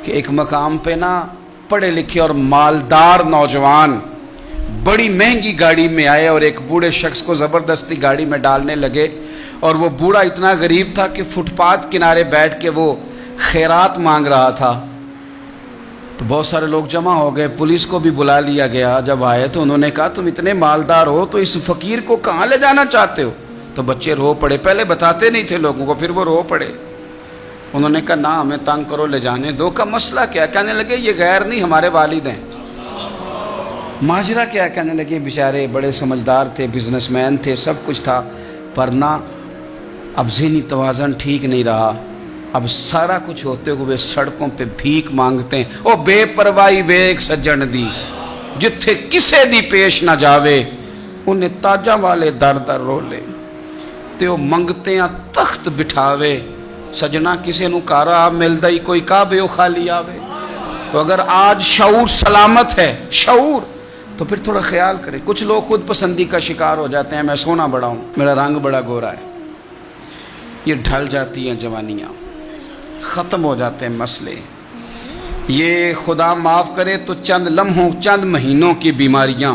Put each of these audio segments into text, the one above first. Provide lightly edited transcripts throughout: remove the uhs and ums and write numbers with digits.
کہ ایک مقام پہ نا پڑھے لکھے اور مالدار نوجوان بڑی مہنگی گاڑی میں آئے اور ایک بوڑھے شخص کو زبردستی گاڑی میں ڈالنے لگے، اور وہ بوڑھا اتنا غریب تھا کہ فٹ پاتھ کنارے بیٹھ کے وہ خیرات مانگ رہا تھا۔ تو بہت سارے لوگ جمع ہو گئے، پولیس کو بھی بلا لیا گیا۔ جب آئے تو انہوں نے کہا تم اتنے مالدار ہو تو اس فقیر کو کہاں لے جانا چاہتے ہو؟ تو بچے رو پڑے، پہلے بتاتے نہیں تھے لوگوں کو، پھر وہ رو پڑے۔ انہوں نے کہا نہ ہمیں تنگ کرو، لے جانے دو۔ کا مسئلہ کیا؟ کہنے لگے یہ غیر نہیں ہمارے والد ہیں۔ ماجرا کیا؟ کہنے لگے بیچارے بڑے سمجھدار تھے، بزنس مین تھے، سب کچھ تھا، پر نہ اب ذہنی توازن ٹھیک نہیں رہا۔ اب سارا کچھ ہوتے ہوئے سڑکوں پہ بھیک مانگتے ہیں۔ او بے پرواہی ویک سجن دی، جتھے کسے دی پیش نہ جاوے، انہیں تاجاں والے در در رولے تے او منگتے ہیں تخت بٹھاوے۔ سجنا کسے نو کارا ملدا ہی کوئی کعبے او خالی آوے۔ تو اگر آج شعور سلامت ہے، شعور، تو پھر تھوڑا خیال کریں۔ کچھ لوگ خود پسندی کا شکار ہو جاتے ہیں، میں سونا بڑا ہوں، میرا رنگ بڑا گورا ہے، یہ ڈھل جاتی ہیں جوانیاں، ختم ہو جاتے ہیں مسئلے۔ یہ خدا معاف کرے تو چند لمحوں چند مہینوں کی بیماریاں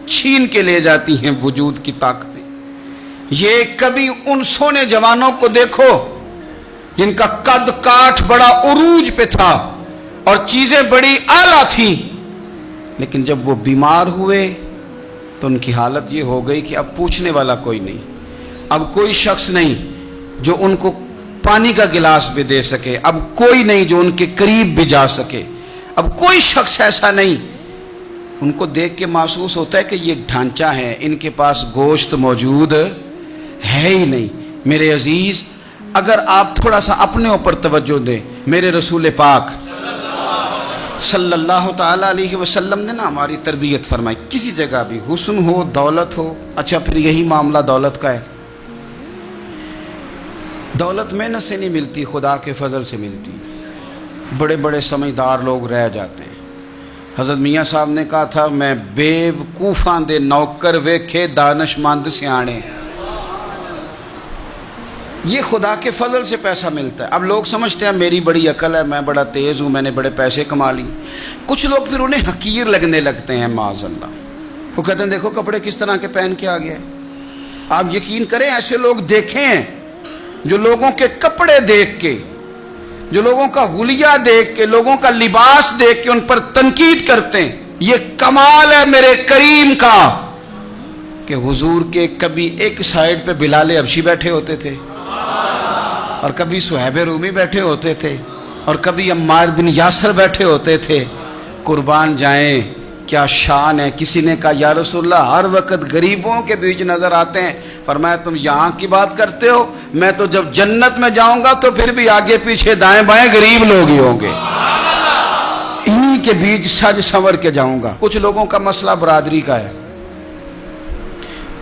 چھین کے لے جاتی ہیں وجود کی طاقتیں۔ یہ کبھی ان سونے جوانوں کو دیکھو جن کا قد کاٹ بڑا عروج پہ تھا اور چیزیں بڑی اعلیٰ تھیں، لیکن جب وہ بیمار ہوئے تو ان کی حالت یہ ہو گئی کہ اب پوچھنے والا کوئی نہیں، اب کوئی شخص نہیں جو ان کو پانی کا گلاس بھی دے سکے، اب کوئی نہیں جو ان کے قریب بھی جا سکے، اب کوئی شخص ایسا نہیں۔ ان کو دیکھ کے محسوس ہوتا ہے کہ یہ ڈھانچہ ہے، ان کے پاس گوشت موجود ہے ہی نہیں۔ میرے عزیز، اگر آپ تھوڑا سا اپنے اوپر توجہ دیں، میرے رسول پاک صلی اللہ تعالیٰ علیہ وسلم نے نا ہماری تربیت فرمائی، کسی جگہ بھی حسن ہو، دولت ہو، اچھا پھر یہی معاملہ دولت کا ہے۔ دولت محنت سے نہیں ملتی، خدا کے فضل سے ملتی۔ بڑے بڑے سمجھدار لوگ رہ جاتے ہیں۔ حضرت میاں صاحب نے کہا تھا میں بیوقوفاں دے نوکر ویکھے دانش مند سیانے۔ یہ خدا کے فضل سے پیسہ ملتا ہے۔ اب لوگ سمجھتے ہیں میری بڑی عقل ہے، میں بڑا تیز ہوں، میں نے بڑے پیسے کما لی۔ کچھ لوگ پھر انہیں حقیر لگنے لگتے ہیں، معاذ اللہ۔ وہ کہتے ہیں دیکھو کپڑے کس طرح کے پہن کے آ گیا ہے۔ آپ یقین کریں ایسے لوگ دیکھیں ہیں جو لوگوں کے کپڑے دیکھ کے، جو لوگوں کا حلیہ دیکھ کے، لوگوں کا لباس دیکھ کے ان پر تنقید کرتے ہیں۔ یہ کمال ہے میرے کریم کا کہ حضور کے کبھی ایک سائیڈ پہ بلال حبشی بیٹھے ہوتے تھے، اور کبھی صہیب رومی بیٹھے ہوتے تھے، اور کبھی عمار بن یاسر بیٹھے ہوتے تھے۔ قربان جائیں، کیا شان ہے۔ کسی نے کہا یا رسول اللہ ہر وقت غریبوں کے بیچ نظر آتے ہیں۔ فرمایا تم یہاں کی بات کرتے ہو، میں تو جب جنت میں جاؤں گا تو پھر بھی آگے پیچھے دائیں بائیں غریب لوگ ہی ہوں گے، انہی کے بیچ سج سنور کے جاؤں گا۔ کچھ لوگوں کا مسئلہ برادری کا ہے،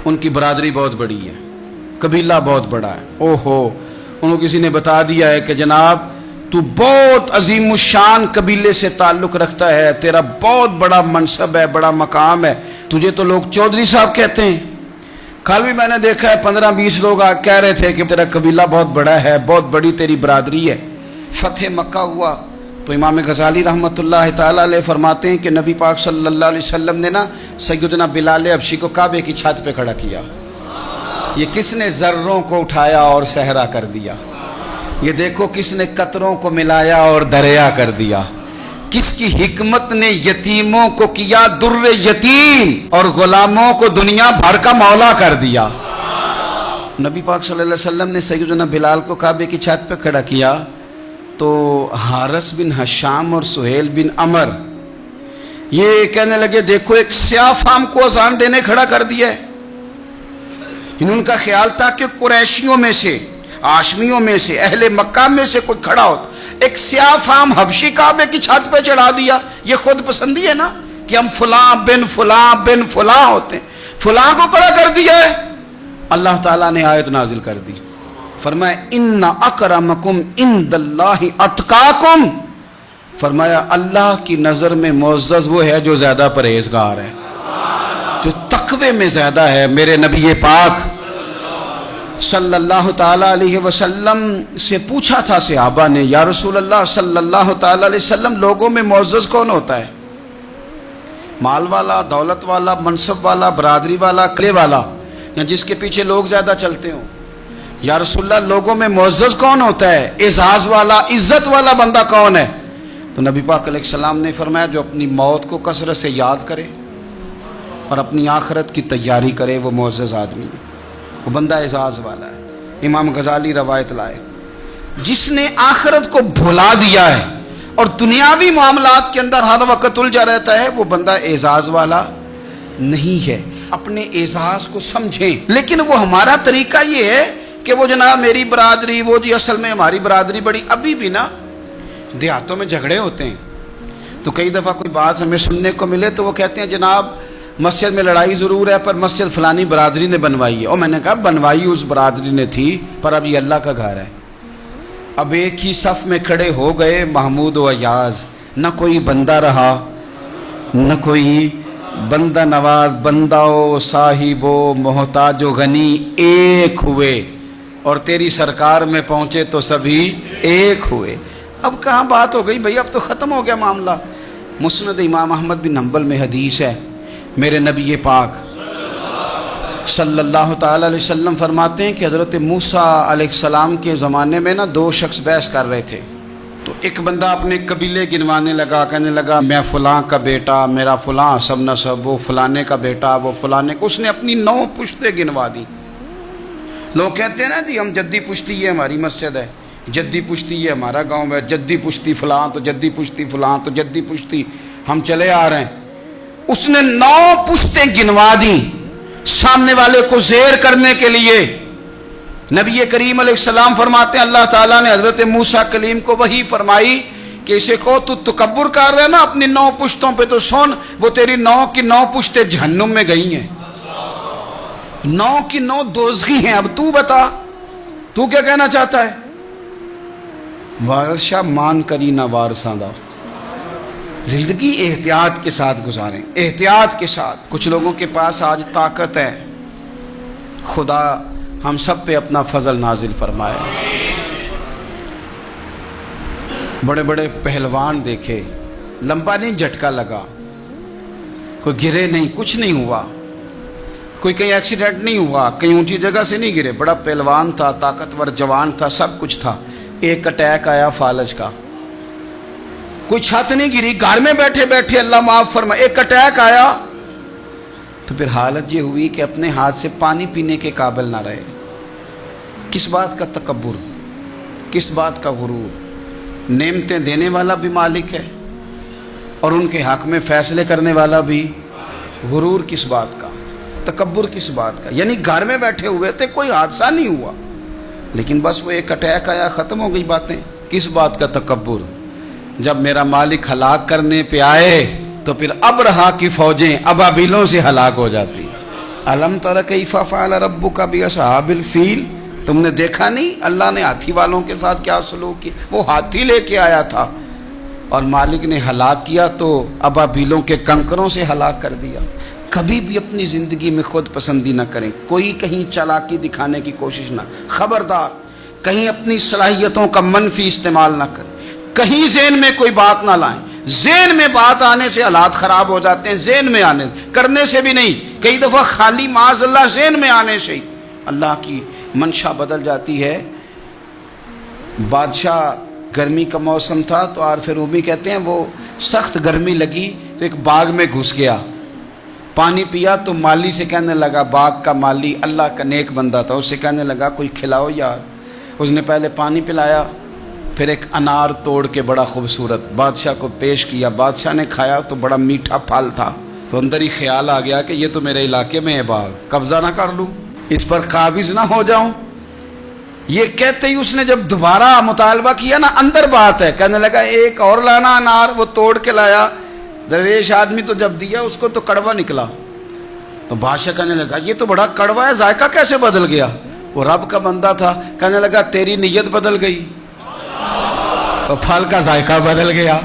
ان کی برادری بہت بڑی ہے، قبیلہ بہت بڑا ہے، اوہو انہوں کسی نے بتا دیا ہے کہ جناب تو بہت عظیم الشان قبیلے سے تعلق رکھتا ہے، تیرا بہت بڑا منصب ہے، بڑا مقام ہے، تجھے تو لوگ چودھری صاحب کہتے ہیں۔ کل بھی میں نے دیکھا ہے 15-20 لوگ کہہ رہے تھے کہ تیرا قبیلہ بہت بڑا ہے، بہت بڑی تیری برادری ہے۔ فتح مکہ ہوا تو امام غزالی رحمۃ اللہ تعالیٰ علیہ فرماتے ہیں کہ نبی پاک صلی اللہ علیہ وسلم نے نا سیدنا بلال حبشی کو کعبے کی چھت پہ کھڑا کیا۔ یہ کس نے ذروں کو اٹھایا اور صحرا کر دیا، یہ دیکھو کس نے قطروں کو ملایا اور دریا کر دیا، کس کی حکمت نے یتیموں کو کیا در یتیم اور غلاموں کو دنیا بھر کا مولا کر دیا۔ نبی پاک صلی اللہ علیہ وسلم نے سیدنا بلال کو کعبے کی چھت پہ کھڑا کیا تو حارث بن ہشام اور سہیل بن عمر یہ کہنے لگے دیکھو ایک سیاہ فام کو اذان دینے کھڑا کر دیا ہے۔ ان کا خیال تھا کہ قریشیوں میں سے، ہاشمیوں میں سے، اہل مکہ میں سے کوئی کھڑا ہوتا، ایک سیاہ فام حبشی کعبے کی چھت پہ چڑھا دیا۔ یہ خود پسندی ہے نا کہ ہم فلاں بن فلاں بن فلاں ہوتے ہیں، فلاں کو کھڑا کر دیا ہے۔ اللہ تعالیٰ نے آیت نازل کر دی، فرمایا ان اکرمکم عند اللہ اتقاکم، فرمایا اللہ کی نظر میں معزز وہ ہے جو زیادہ پرہیزگار ہے، جو تقوی میں زیادہ ہے۔ میرے نبی پاک صلی اللہ تعالی علیہ وسلم سے پوچھا تھا صحابہ نے، یا رسول اللہ صلی اللہ تعالی علیہ وسلم، لوگوں میں معزز کون ہوتا ہے؟ مال والا، دولت والا، منصب والا، برادری والا، قلعے والا، یا جس کے پیچھے لوگ زیادہ چلتے ہوں؟ یا رسول اللہ لوگوں میں معزز کون ہوتا ہے، اعزاز والا، عزت والا بندہ کون ہے؟ تو نبی پاک علیہ السلام نے فرمایا جو اپنی موت کو کثرت سے یاد کرے اور اپنی آخرت کی تیاری کرے وہ معزز آدمی ہے، وہ بندہ اعزاز والا ہے۔ امام غزالی روایت لائے، جس نے آخرت کو بھلا دیا ہے اور دنیاوی معاملات کے اندر ہر وقت الجھا رہتا ہے، وہ بندہ اعزاز والا نہیں ہے۔ اپنے اعزاز کو سمجھیں، لیکن وہ ہمارا طریقہ یہ ہے کہ وہ جناب میری برادری، وہ جی اصل میں ہماری برادری بڑی، ابھی بھی نا دیہاتوں میں جھگڑے ہوتے ہیں، تو کئی دفعہ کوئی بات ہمیں سننے کو ملے تو وہ کہتے ہیں جناب مسجد میں لڑائی ضرور ہے پر مسجد فلانی برادری نے بنوائی ہے۔ اور میں نے کہا بنوائی اس برادری نے تھی پر اب یہ اللہ کا گھر ہے۔ اب ایک ہی صف میں کھڑے ہو گئے محمود و ایاز، نہ کوئی بندہ رہا نہ کوئی بندہ نواز، بندہ و صاحب و محتاج و غنی ایک ہوئے، اور تیری سرکار میں پہنچے تو سبھی ایک ہوئے۔ اب کہاں بات ہو گئی بھئی، اب تو ختم ہو گیا معاملہ۔ مسند امام احمد بن حنبل میں حدیث ہے، میرے نبی پاک صلی اللہ تعالی علیہ وسلم فرماتے ہیں کہ حضرت موسیٰ علیہ السلام کے زمانے میں نا دو شخص بحث کر رہے تھے، تو ایک بندہ اپنے قبیلے گنوانے لگا، کہنے لگا میں فلاں کا بیٹا، میرا فلاں سب نسب، وہ فلانے کا بیٹا، وہ فلانے کا، اس نے اپنی 9 پشتیں گنوا دی۔ لوگ کہتے ہیں نا جی ہم جدی پشتی، یہ ہماری مسجد ہے، جدی پشتی یہ ہمارا گاؤں ہے، جدی پشتی فلاں تو جدی پشتی فلاں تو جدی پشتی، ہم چلے آ رہے ہیں۔ اس نے 9 پشتیں گنوا دی سامنے والے کو زیر کرنے کے لیے۔ نبی کریم علیہ السلام فرماتے ہیں اللہ تعالیٰ نے حضرت موسیٰ کلیم کو وحی فرمائی کہ اسے کو تو تکبر کر رہا ہے نا اپنی 9 پشتوں پہ، تو سن وہ تیری 9 کی 9 پشتیں جہنم میں گئی ہیں، 9 کی 9 دوزخی ہیں۔ اب تو بتا تو کیا کہنا چاہتا ہے؟ وارثہ مان کری نہ وارثاں دا، زندگی احتیاط کے ساتھ گزاریں، احتیاط کے ساتھ۔ کچھ لوگوں کے پاس آج طاقت ہے، خدا ہم سب پہ اپنا فضل نازل فرمائے۔ بڑے بڑے پہلوان دیکھے، لمبا نہیں جھٹکا لگا، کوئی گرے نہیں، کچھ نہیں ہوا، کوئی کہیں ایکسیڈنٹ نہیں ہوا، کہیں اونچی جگہ سے نہیں گرے، بڑا پہلوان تھا، طاقتور جوان تھا، سب کچھ تھا۔ ایک اٹیک آیا فالج کا، کوئی چھت نہیں گری، گھر میں بیٹھے بیٹھے اللہ معاف فرمائے ایک اٹیک آیا، تو پھر حالت یہ ہوئی کہ اپنے ہاتھ سے پانی پینے کے قابل نہ رہے۔ کس بات کا تکبر، کس بات کا غرور؟ نعمتیں دینے والا بھی مالک ہے اور ان کے حق میں فیصلے کرنے والا بھی، غرور کس بات کا، تکبر کس بات کا؟ یعنی گھر میں بیٹھے ہوئے تھے، کوئی حادثہ نہیں ہوا، لیکن بس وہ ایک اٹیک آیا، ختم ہو گئی باتیں۔ کس بات کا تکبر؟ جب میرا مالک ہلاک کرنے پہ آئے تو پھر ابرہا کی فوجیں ابابیلوں سے ہلاک ہو جاتی۔ الم تر کیف فعل ربک باصحاب الفیل، تم نے دیکھا نہیں اللہ نے ہاتھی والوں کے ساتھ کیا سلوک کیا؟ وہ ہاتھی لے کے آیا تھا اور مالک نے ہلاک کیا تو ابابیلوں کے کنکروں سے ہلاک کر دیا۔ کبھی بھی اپنی زندگی میں خود پسندی نہ کریں، کوئی کہیں چالاکی دکھانے کی کوشش نہ، خبردار کہیں اپنی صلاحیتوں کا منفی استعمال نہ کریں، کہیں ذہن میں کوئی بات نہ لائیں۔ ذہن میں بات آنے سے حالات خراب ہو جاتے ہیں، ذہن میں آنے کرنے سے بھی نہیں، کئی دفعہ خالی معاذ اللہ ذہن میں آنے سے ہی اللہ کی منشا بدل جاتی ہے۔ بادشاہ، گرمی کا موسم تھا تو عارف رومی کہتے ہیں وہ سخت گرمی لگی تو ایک باغ میں گھس گیا، پانی پیا تو مالی سے کہنے لگا، باغ کا مالی اللہ کا نیک بندہ تھا، اس سے کہنے لگا کوئی کھلاؤ یار۔ اس نے پہلے پانی پلایا، پھر ایک انار توڑ کے بڑا خوبصورت بادشاہ کو پیش کیا، بادشاہ نے کھایا تو بڑا میٹھا پھل تھا، تو اندر ہی خیال آ گیا کہ یہ تو میرے علاقے میں ہے باغ، قبضہ نہ کر لوں، اس پر قابض نہ ہو جاؤں۔ یہ کہتے ہی اس نے جب دوبارہ مطالبہ کیا نا، اندر بات ہے، کہنے لگا ایک اور لانا انار، وہ توڑ کے لایا، درویش آدمی تو جب دیا اس کو تو کڑوا نکلا، تو بادشاہ کہنے لگا یہ تو بڑا کڑوا ہے، ذائقہ کیسے بدل گیا؟ وہ رب کا بندہ تھا، کہنے لگا تیری نیت بدل گئی تو پھل کا ذائقہ بدل گیا۔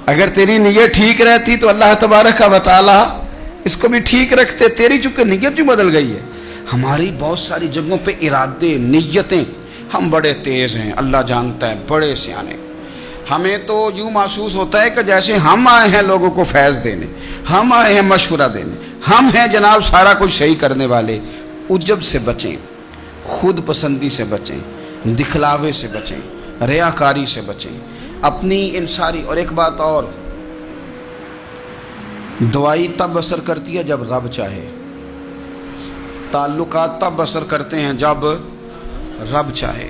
اگر تیری نیت ٹھیک رہتی تو اللہ تبارک و تعالی اس کو بھی ٹھیک رکھتے، تیری چونکہ نیت جو بدل گئی ہے۔ ہماری بہت ساری جگہوں پہ ارادے نیتیں، ہم بڑے تیز ہیں، اللہ جانتا ہے، بڑے سیانے، ہمیں تو یوں محسوس ہوتا ہے کہ جیسے ہم آئے ہیں لوگوں کو فیض دینے، ہم آئے ہیں مشورہ دینے، ہم ہیں جناب سارا کچھ صحیح کرنے والے۔ عجب سے بچیں، خود پسندی سے بچیں، دکھلاوے سے بچیں، ریاکاری سے بچیں، اپنی ان ساری۔ اور ایک بات اور، دعائی تب اثر کرتی ہے جب رب چاہے، تعلقات تب اثر کرتے ہیں جب رب چاہے۔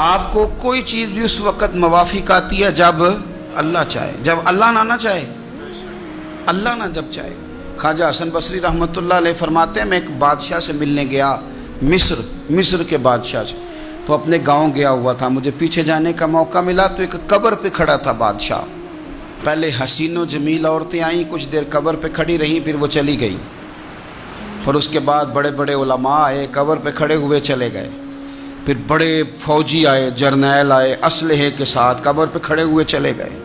آپ کو کوئی چیز بھی اس وقت موافق آتی ہے جب اللہ چاہے، جب اللہ نہ چاہے، اللہ نہ جب چاہے۔ خواجہ حسن بصری رحمۃ اللہ علیہ فرماتے ہیں میں ایک بادشاہ سے ملنے گیا، مصر کے بادشاہ سے، تو اپنے گاؤں گیا ہوا تھا، مجھے پیچھے جانے کا موقع ملا تو ایک قبر پہ کھڑا تھا بادشاہ۔ پہلے حسین و جمیل عورتیں آئیں، کچھ دیر قبر پہ کھڑی رہیں، پھر وہ چلی گئی، پھر اس کے بعد بڑے بڑے علماء آئے، قبر پہ کھڑے ہوئے چلے گئے، پھر بڑے فوجی آئے، جرنیل آئے اسلحے کے ساتھ، قبر پہ کھڑے ہوئے چلے گئے۔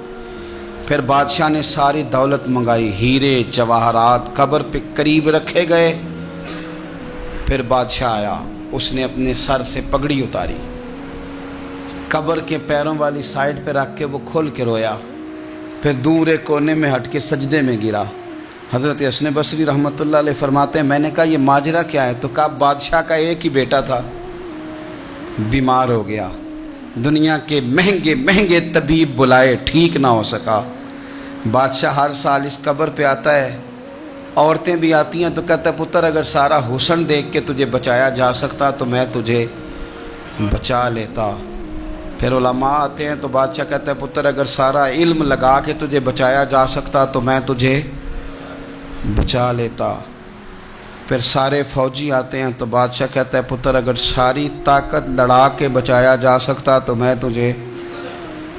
پھر بادشاہ نے ساری دولت منگائی، ہیرے جواہرات قبر پہ قریب رکھے گئے۔ پھر بادشاہ آیا، اس نے اپنے سر سے پگڑی اتاری، قبر کے پیروں والی سائڈ پہ رکھ کے وہ کھل کے رویا، پھر دور ایک کونے میں ہٹ کے سجدے میں گرا۔ حضرت حسن بصری رحمۃ اللہ علیہ فرماتے ہیں میں نے کہا یہ ماجرا کیا ہے؟ تو کہا بادشاہ کا ایک ہی بیٹا تھا، بیمار ہو گیا، دنیا کے مہنگے مہنگے طبیب بلائے، ٹھیک نہ ہو سکا۔ بادشاہ ہر سال اس قبر پہ آتا ہے، عورتیں بھی آتی ہیں تو کہتا ہے پتر اگر سارا حسن دیکھ کے تجھے بچایا جا سکتا تو میں تجھے بچا لیتا۔ پھر علماء آتے ہیں تو بادشاہ کہتا ہے پتر اگر سارا علم لگا کے تجھے بچایا جا سکتا تو میں تجھے بچا لیتا۔ پھر سارے فوجی آتے ہیں تو بادشاہ کہتا ہے پتر اگر ساری طاقت لڑا کے بچایا جا سکتا تو میں تجھے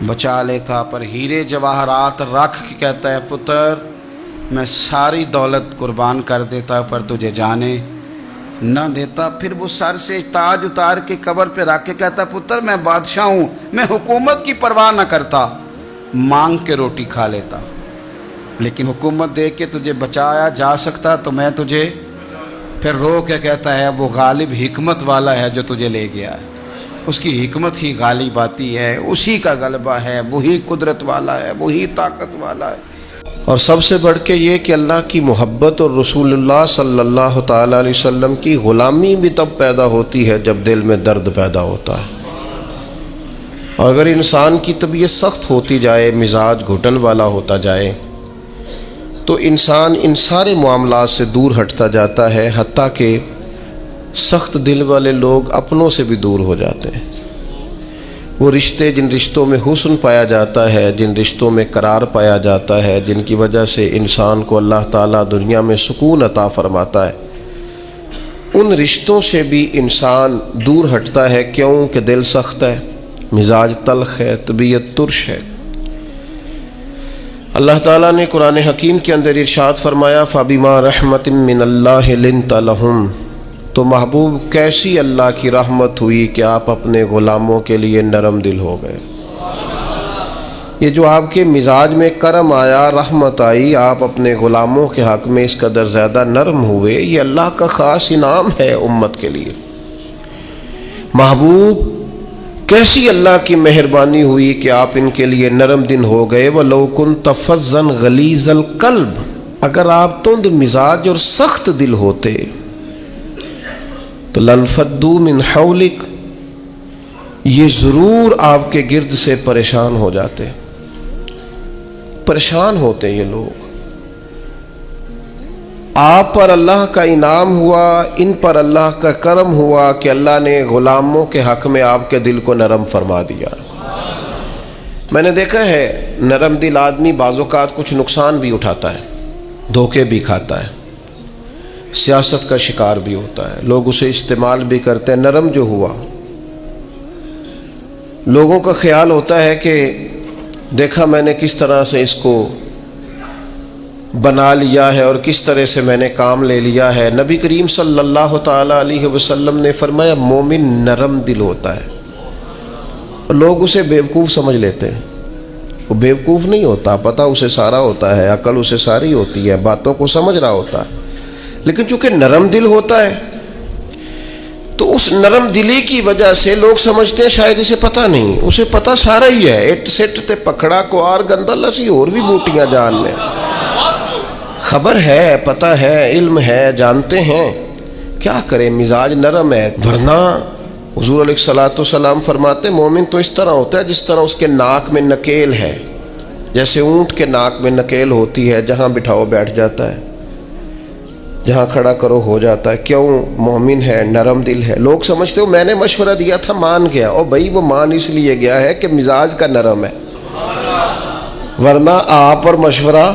بچا لیتا۔ پر ہیرے جواہرات رکھ کے کہتا ہے پتر میں ساری دولت قربان کر دیتا پر تجھے جانے نہ دیتا۔ پھر وہ سر سے تاج اتار کے قبر پہ رکھ کے کہتا پتر میں بادشاہ ہوں، میں حکومت کی پرواہ نہ کرتا، مانگ کے روٹی کھا لیتا، لیکن حکومت دے کے تجھے بچایا جا سکتا تو میں تجھے۔ پھر رو کے کہتا ہے وہ غالب حکمت والا ہے جو تجھے لے گیا ہے، اس کی حکمت ہی غالب آتی ہے، اسی کا غلبہ ہے، وہی قدرت والا ہے، وہی طاقت والا ہے۔ اور سب سے بڑھ کے یہ کہ اللہ کی محبت اور رسول اللہ صلی اللہ تعالیٰ علیہ وسلم کی غلامی بھی تب پیدا ہوتی ہے جب دل میں درد پیدا ہوتا ہے۔ اور اگر انسان کی طبیعت سخت ہوتی جائے، مزاج گھٹن والا ہوتا جائے تو انسان ان سارے معاملات سے دور ہٹتا جاتا ہے، حتیٰ کہ سخت دل والے لوگ اپنوں سے بھی دور ہو جاتے ہیں۔ وہ رشتے جن رشتوں میں حسن پایا جاتا ہے، جن رشتوں میں قرار پایا جاتا ہے، جن کی وجہ سے انسان کو اللہ تعالیٰ دنیا میں سکون عطا فرماتا ہے، ان رشتوں سے بھی انسان دور ہٹتا ہے۔ کیوں کہ دل سخت ہے، مزاج تلخ ہے، طبیعت ترش ہے۔ اللہ تعالیٰ نے قرآن حکیم کے اندر ارشاد فرمایا فَبِمَا رَحْمَةٍ مِّنَ اللَّهِ لِنْتَ لَهُمْ، تو محبوب کیسی اللہ کی رحمت ہوئی کہ آپ اپنے غلاموں کے لیے نرم دل ہو گئے۔ یہ جو آپ کے مزاج میں کرم آیا، رحمت آئی، آپ اپنے غلاموں کے حق میں اس قدر زیادہ نرم ہوئے، یہ اللہ کا خاص انعام ہے امت کے لیے۔ محبوب کیسی اللہ کی مہربانی ہوئی کہ آپ ان کے لیے نرم دل ہو گئے۔ وَلَوْ كُنْتَ فَظًّا غَلِيظَ الْقَلْبِ، اگر آپ تند مزاج اور سخت دل ہوتے تو لَانْفَضُّوا مِنْ حَوْلِكَ، یہ ضرور آپ کے گرد سے پریشان ہو جاتے، پریشان ہوتے یہ لوگ۔ آپ پر اللہ کا انعام ہوا، ان پر اللہ کا کرم ہوا کہ اللہ نے غلاموں کے حق میں آپ کے دل کو نرم فرما دیا۔ میں نے دیکھا ہے نرم دل آدمی بعض اوقات کچھ نقصان بھی اٹھاتا ہے، دھوکے بھی کھاتا ہے، سیاست کا شکار بھی ہوتا ہے، لوگ اسے استعمال بھی کرتے ہیں۔ نرم جو ہوا، لوگوں کا خیال ہوتا ہے کہ دیکھا میں نے کس طرح سے اس کو بنا لیا ہے اور کس طرح سے میں نے کام لے لیا ہے۔ نبی کریم صلی اللہ تعالیٰ علیہ وسلم نے فرمایا مومن نرم دل ہوتا ہے، اور لوگ اسے بیوقوف سمجھ لیتے ہیں۔ وہ بیوقوف نہیں ہوتا، پتہ اسے سارا ہوتا ہے، عقل اسے ساری ہوتی ہے، باتوں کو سمجھ رہا ہوتا ہے، لیکن چونکہ نرم دل ہوتا ہے تو اس نرم دلی کی وجہ سے لوگ سمجھتے ہیں شاید اسے پتہ نہیں، اسے پتہ سارا ہی ہے، اٹ سٹ تے پکڑا کو آر گندہ لسی اور بھی بوٹیاں جان لیں، خبر ہے، پتہ ہے، علم ہے، جانتے ہیں، کیا کریں، مزاج نرم ہے۔ ورنہ حضور علیہ الصلوۃ والسلام فرماتے مومن تو اس طرح ہوتا ہے جس طرح اس کے ناک میں نکیل ہے، جیسے اونٹ کے ناک میں نکیل ہوتی ہے، جہاں بٹھاؤ بیٹھ جاتا ہے، جہاں کھڑا کرو ہو جاتا ہے۔ کیوں؟ مومن ہے، نرم دل ہے۔ لوگ سمجھتے ہو میں نے مشورہ دیا تھا مان گیا، اور بھائی وہ مان اس لیے گیا ہے کہ مزاج کا نرم ہے، ورنہ آپ اور مشورہ،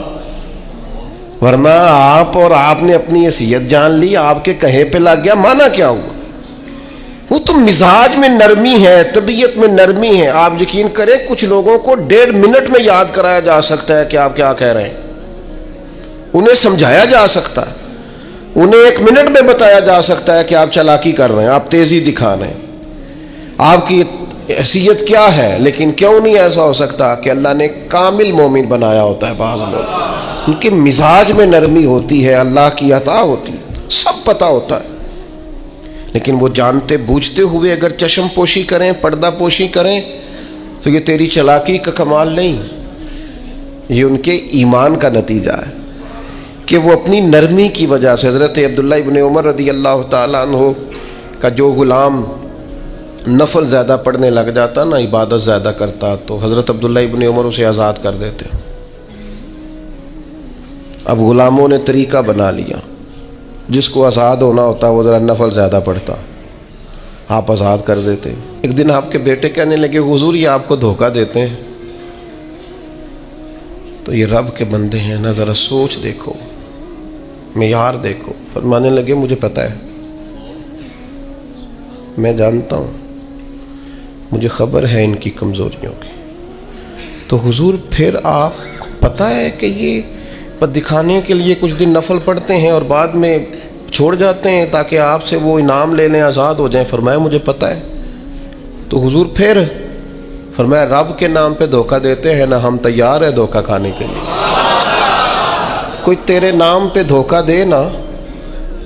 ورنہ آپ نے اپنی حیثیت جان لی، آپ کے کہے پہ لگ گیا، مانا کیا ہوا؟ وہ تو مزاج میں نرمی ہے، طبیعت میں نرمی ہے۔ آپ یقین کریں کچھ لوگوں کو 1.5 منٹ میں یاد کرایا جا سکتا ہے کہ آپ کیا کہہ رہے ہیں، انہیں سمجھایا جا سکتا ہے، انہیں 1 منٹ میں بتایا جا سکتا ہے کہ آپ چالاکی کر رہے ہیں، آپ تیزی دکھا رہے ہیں، آپ کی حیثیت کیا ہے۔ لیکن کیوں نہیں ایسا ہو سکتا کہ اللہ نے کامل مومن بنایا ہوتا ہے بعض لوگ، ان کے مزاج میں نرمی ہوتی ہے، اللہ کی عطا ہوتی ہے، سب پتہ ہوتا ہے، لیکن وہ جانتے بوجھتے ہوئے اگر چشم پوشی کریں، پردہ پوشی کریں، تو یہ تیری چالاکی کا کمال نہیں، یہ ان کے ایمان کا نتیجہ ہے کہ وہ اپنی نرمی کی وجہ سے۔ حضرت عبداللہ ابن عمر رضی اللہ تعالیٰ عنہ کا جو غلام نفل زیادہ پڑھنے لگ جاتا نا، عبادت زیادہ کرتا، تو حضرت عبداللہ ابن عمر اسے آزاد کر دیتے۔ اب غلاموں نے طریقہ بنا لیا، جس کو آزاد ہونا ہوتا وہ ذرا نفل زیادہ پڑھتا، آپ آزاد کر دیتے۔ ایک دن آپ کے بیٹے کہنے لگے حضور یہ آپ کو دھوکہ دیتے ہیں، تو یہ رب کے بندے ہیں نا، ذرا سوچ دیکھو، معیار دیکھو۔ فرمانے لگے مجھے پتہ ہے، میں جانتا ہوں، مجھے خبر ہے ان کی کمزوریوں کی۔ تو حضور پھر آپ کو پتہ ہے کہ یہ دکھانے کے لیے کچھ دن نفل پڑھتے ہیں اور بعد میں چھوڑ جاتے ہیں تاکہ آپ سے وہ انعام لے لیں، آزاد ہو جائیں۔ فرمایا مجھے پتہ ہے۔ تو حضور پھر فرمایا رب کے نام پہ دھوکہ دیتے ہیں نا، ہم تیار ہیں دھوکہ کھانے کے لیے، کوئی تیرے نام پہ دھوکہ دے نا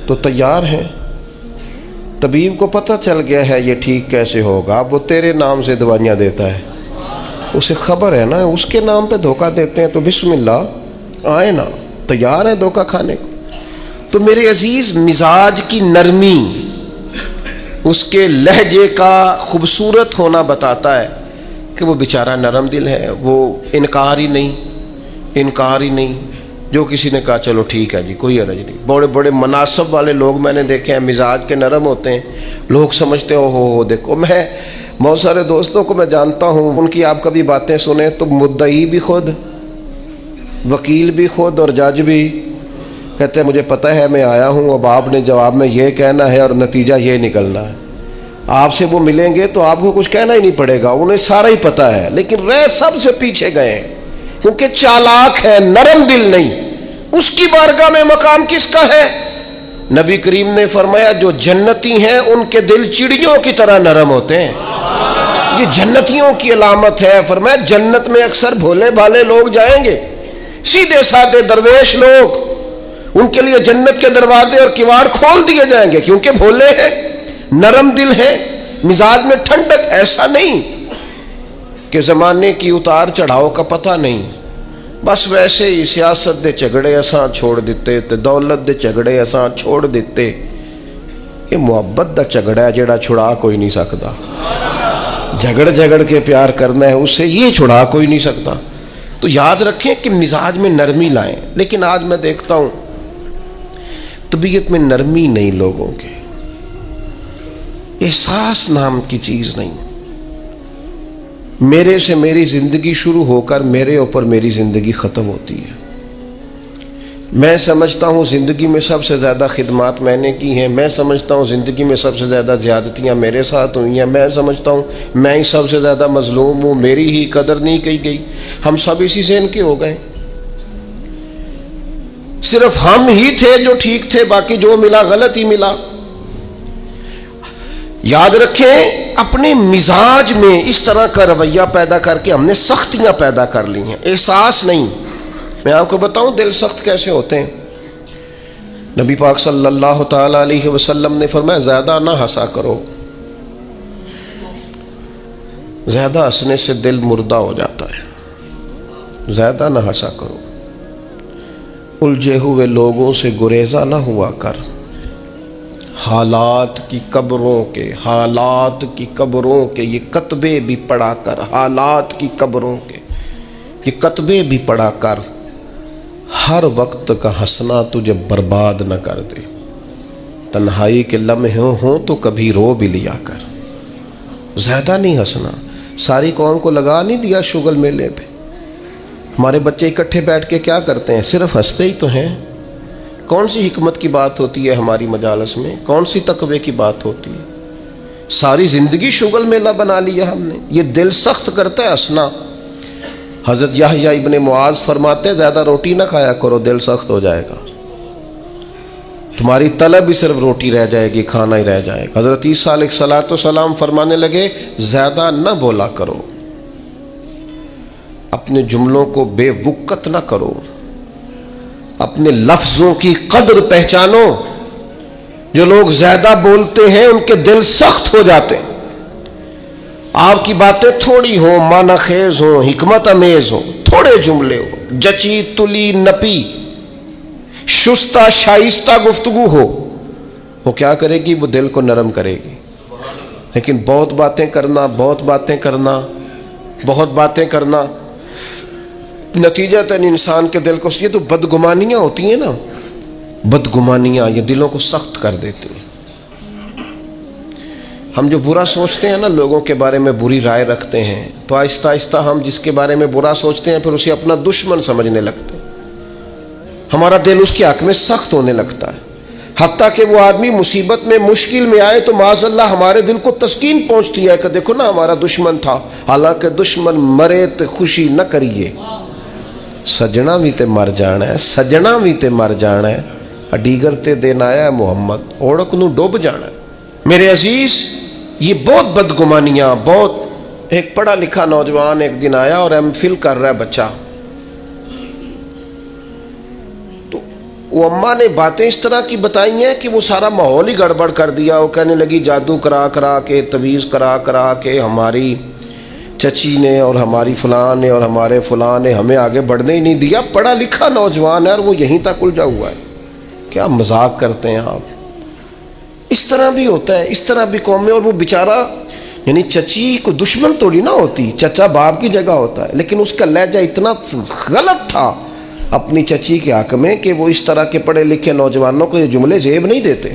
تو تیار ہیں۔ طبیب کو پتہ چل گیا ہے یہ ٹھیک کیسے ہوگا، اب وہ تیرے نام سے دوائیاں دیتا ہے، اسے خبر ہے نا اس کے نام پہ دھوکہ دیتے ہیں، تو بسم اللہ آئے نا، تیار ہیں دھوکہ کھانے کو۔ تو میرے عزیز مزاج کی نرمی، اس کے لہجے کا خوبصورت ہونا بتاتا ہے کہ وہ بیچارہ نرم دل ہے، وہ انکار ہی نہیں، جو کسی نے کہا چلو ٹھیک ہے جی کوئی حرج نہیں۔ بڑے بڑے مناصب والے لوگ میں نے دیکھے ہیں، مزاج کے نرم ہوتے ہیں، لوگ سمجھتے ہیں ہو دیکھو، میں بہت سارے دوستوں کو میں جانتا ہوں، ان کی آپ کبھی باتیں سنیں تو مدعی بھی خود، وکیل بھی خود، اور جج بھی کہتے ہیں مجھے پتہ ہے میں آیا ہوں، اب آپ نے جواب میں یہ کہنا ہے اور نتیجہ یہ نکلنا ہے۔ آپ سے وہ ملیں گے تو آپ کو کچھ کہنا ہی نہیں پڑے گا، انہیں سارا ہی پتہ ہے، لیکن رہ سب سے پیچھے گئے ہیں کیونکہ چالاک ہے، نرم دل نہیں۔ اس کی بارگاہ میں مقام کس کا ہے؟ نبی کریم نے فرمایا جو جنتی ہیں ان کے دل چڑیوں کی طرح نرم ہوتے ہیں، یہ جنتیوں کی علامت ہے۔ فرمایا جنت میں اکثر بھولے بھالے لوگ جائیں گے، سیدھے سادے درویش لوگ، ان کے لیے جنت کے دروازے اور کواڑ کھول دیے جائیں گے کیونکہ بھولے ہیں، نرم دل ہیں، مزاج میں ٹھنڈک۔ ایسا نہیں کہ زمانے کی اتار چڑھاؤ کا پتہ نہیں، بس ویسے ہی سیاست دے جھگڑے اساں چھوڑ دیتے تے دولت دے جھگڑے اساں چھوڑ دیتے۔ یہ محبت دا جھگڑا ہے جڑا چھڑا کوئی نہیں سکتا، جھگڑ کے پیار کرنا ہے اس سے، یہ چھڑا کوئی نہیں سکتا۔ تو یاد رکھیں کہ مزاج میں نرمی لائیں۔ لیکن آج میں دیکھتا ہوں طبیعت میں نرمی نہیں لوگوں کے، احساس نام کی چیز نہیں۔ میرے سے میری زندگی شروع ہو کر میرے اوپر میری زندگی ختم ہوتی ہے۔ میں سمجھتا ہوں زندگی میں سب سے زیادہ خدمات میں نے کی ہیں، میں سمجھتا ہوں زندگی میں سب سے زیادہ زیادتیاں میرے ساتھ ہوئی ہیں، میں سمجھتا ہوں میں ہی سب سے زیادہ مظلوم ہوں، میری ہی قدر نہیں کی گئی۔ ہم سب اسی ذہن کے ہو گئے، صرف ہم ہی تھے جو ٹھیک تھے، باقی جو ملا غلط ہی ملا۔ یاد رکھیں اپنے مزاج میں اس طرح کا رویہ پیدا کر کے ہم نے سختیاں پیدا کر لی ہیں، احساس نہیں۔ میں آپ کو بتاؤں دل سخت کیسے ہوتے ہیں۔ نبی پاک صلی اللہ تعالیٰ علیہ وسلم نے فرمایا زیادہ نہ ہنسا کرو، زیادہ ہنسنے سے دل مردہ ہو جاتا ہے، زیادہ نہ ہنسا کرو، الجھے ہوئے لوگوں سے گریزہ نہ ہوا کر، حالات کی قبروں کے، حالات کی قبروں کے یہ کتبے بھی پڑھا کر، حالات کی قبروں کے یہ کتبے بھی پڑھا کر، ہر وقت کا ہنسنا تجھے برباد نہ کر دے، تنہائی کے لمحے ہوں تو کبھی رو بھی لیا کر، زیادہ نہیں ہنسنا۔ ساری قوم کو لگا نہیں دیا شغل میلے پہ، ہمارے بچے اکٹھے بیٹھ کے کیا کرتے ہیں؟ صرف ہنستے ہی تو ہیں۔ کون سی حکمت کی بات ہوتی ہے ہماری مجالس میں؟ کون سی تقوی کی بات ہوتی ہے؟ ساری زندگی شغل میلہ بنا لیا ہم نے۔ یہ دل سخت کرتا ہے ہنسنا۔ حضرت یحییٰ ابن معاذ فرماتے ہیں زیادہ روٹی نہ کھایا کرو، دل سخت ہو جائے گا، تمہاری طلب ہی صرف روٹی رہ جائے گی، کھانا ہی رہ جائے گا۔ حضرت عیسیٰ علیہ السلام فرمانے لگے زیادہ نہ بولا کرو، اپنے جملوں کو بے وقت نہ کرو، اپنے لفظوں کی قدر پہچانو۔ جو لوگ زیادہ بولتے ہیں ان کے دل سخت ہو جاتے ہیں۔ آپ کی باتیں تھوڑی ہوں، معنی خیز ہوں، حکمت امیز ہوں، تھوڑے جملے ہوں، جچی تلی نپی شستہ شائستہ گفتگو ہو، وہ کیا کرے گی؟ وہ دل کو نرم کرے گی۔ لیکن بہت باتیں کرنا، بہت باتیں کرنا، بہت باتیں کرنا، نتیجتاً انسان کے دل کو، یہ تو بدگمانیاں ہوتی ہیں نا، بدگمانیاں یہ دلوں کو سخت کر دیتی ہیں۔ ہم جو برا سوچتے ہیں نا، لوگوں کے بارے میں بری رائے رکھتے ہیں، تو آہستہ آہستہ ہم جس کے بارے میں برا سوچتے ہیں پھر اسے اپنا دشمن سمجھنے لگتے ہیں، ہمارا دل اس کے حق میں سخت ہونے لگتا ہے، حتیٰ کہ وہ آدمی مصیبت میں، مشکل میں آئے تو معاذ اللہ ہمارے دل کو تسکین پہنچتی ہے کہ دیکھو نا ہمارا دشمن تھا، حالانکہ دشمن مرے تو خوشی نہ کریے، سجنا بھی تے مر جانا ہے، سجنا بھی تے مر جانا ہے، اڈیگر تے دین آیا ہے محمد، اوڑک نو ڈوب جانا ہے۔ میرے عزیز، یہ بہت بدگمانیاں، بہت ایک پڑھا لکھا نوجوان ایک دن آیا اور ایم فل کر رہا ہے بچہ، تو وہ اماں نے باتیں اس طرح کی بتائی ہیں کہ وہ سارا ماحول ہی گڑبڑ کر دیا۔ وہ کہنے لگی جادو کرا کرا کے، تویز کرا کرا کے ہماری چچی نے اور ہماری فلاں نے اور ہمارے فلاں نے ہمیں آگے بڑھنے ہی نہیں دیا۔ پڑھا لکھا نوجوان ہے اور وہ یہیں تک الجھا ہوا ہے۔ کیا مذاق کرتے ہیں آپ؟ اس طرح بھی ہوتا ہے، اس طرح بھی قوم میں۔ اور وہ بیچارہ، یعنی چچی کو دشمن توڑی نہ ہوتی، چچا باپ کی جگہ ہوتا ہے، لیکن اس کا لہجہ اتنا غلط تھا اپنی چچی کے حق میں کہ وہ اس طرح کے پڑھے لکھے نوجوانوں کو یہ جملے زیب نہیں دیتے۔